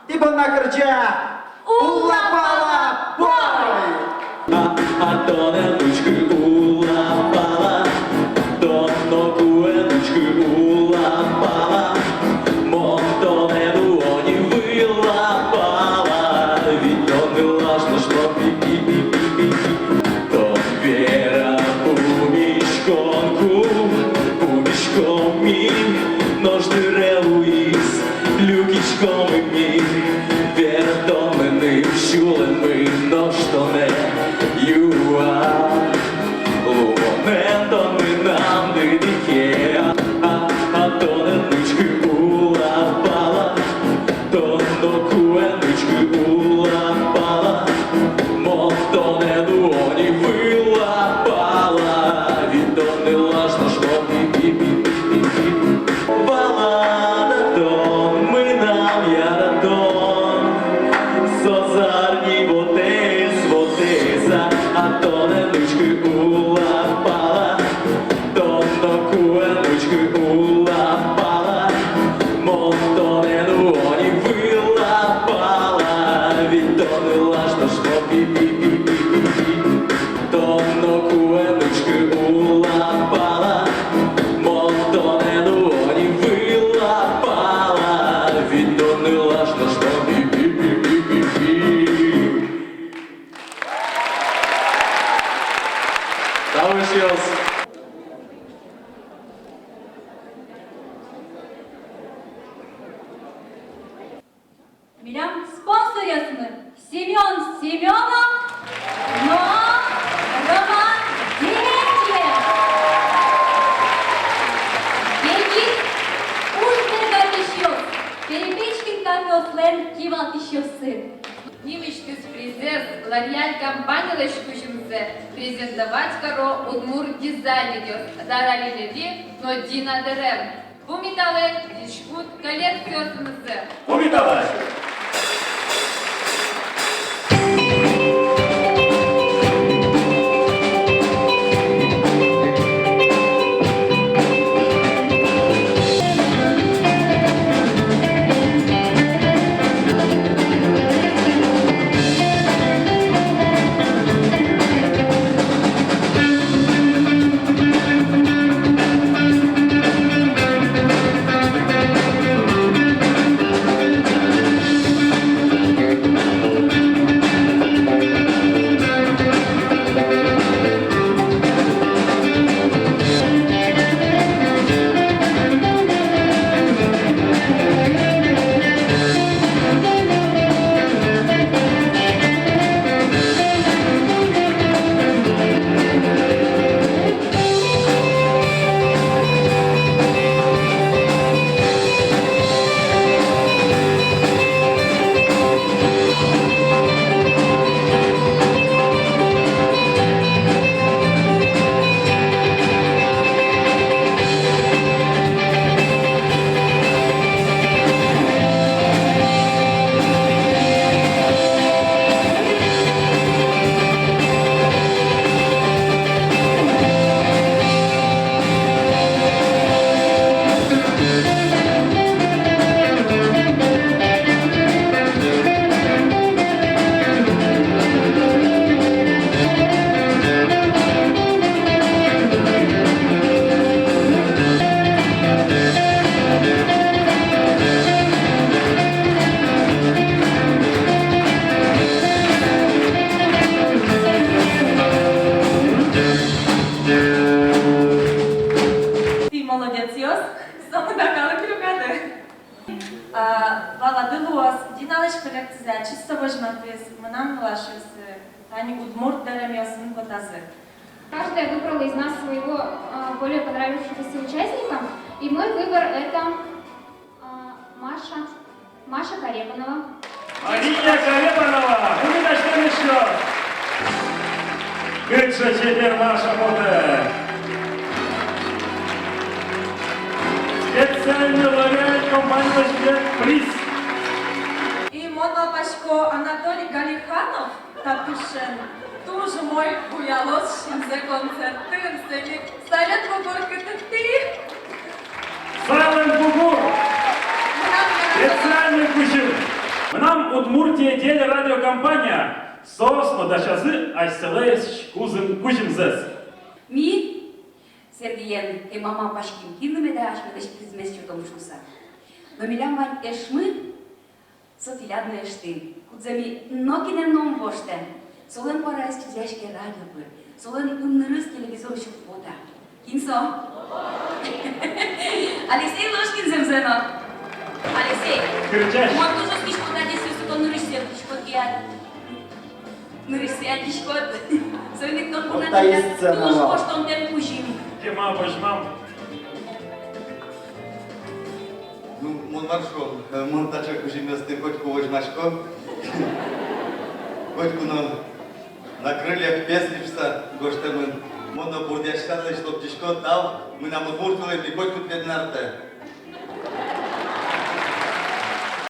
Типа на корча. Улапала бой! А то не ручки улапала, то ногу улапала, мото не долоні вилапала, відтонила ж наш пі-пі-пі-пі-пі. То віра у мішком мій, нож дереву із люкічком і мій. Віра до мене вщули ми, нож то не юа. Лумоне то ми нам дидіє, а то не ручки улапала, то докуентички улапала, мото не долоні вилапала, відтонила ж наш пі-пі-пі-пі-пі. Балада тон, ми нам яратон, созарні водиза, а то не ручки улапала, то докуентички улапала, мото не долоні вилапала, відтонила ж наш пі-пі-пі-пі-пі. То докуентички улапала, мото не долоні вилапала, відтонила ж наш пі-пі-пі-пі-пі. Залишилось. Bilen sponsor yazını Semyon Semyonov, Noam Roman Деревьев. Деньги Ультерга Вишьев, Перепечкин Картофлен Кивал Вишьевсы. Німечкіс презес Ларіаль компаніялар күшімізі презентовать каро удмур дизайнерів дарали леви, но дина дерем. Bu металлы дишкут коллекциясымызы. Умітала! Valadılığız, dinalış kolektize, чисто вожматыз, мынам лашыз, тани удмурт даремёсын котазы. Каждая выбрала из нас своего более понравившегося участника, и мой выбор это Маша Карепанова. Мария Карепанова, вы начнем еще. Грыша теперь наша мода. Специальный лауреат компании приз. И монопашко Анатолий Галиханов, тапишен, тоже мой хуялос шинзе концертын, семи совет бугурка ты. Сайлент Бугур. Специальный кучер. Нам Удмуртия телерадиокомпания СОС подачазы айселес кузимзес. Ми, Сергеен, и мама пашкин, кинуме да аш медеш призместью том шуса. Но милям вань эшмы, софилядно эштин, кудзами нокинен ном воштен, солен парайс чизяшке радио бы, солен умнырыс телевизор шук фото. Кинсо? Алексей Ложкин земзено. Алексей, Кричащий. мог тоже скишко да десю суко нырысся, кишкот я. Нырысся кишкот. Сойник тон Вот кунат та и я, сцена, туж мам. поштон тем кушим. Тема божмам. Ну, монаршо, монтача кужиместы котку возьмашко. Котку на крыльях песнишься, гоштемен. Моно бурдяшкатлы, чтоб тишко дал, мы нам удмуртили, и котку педнарте.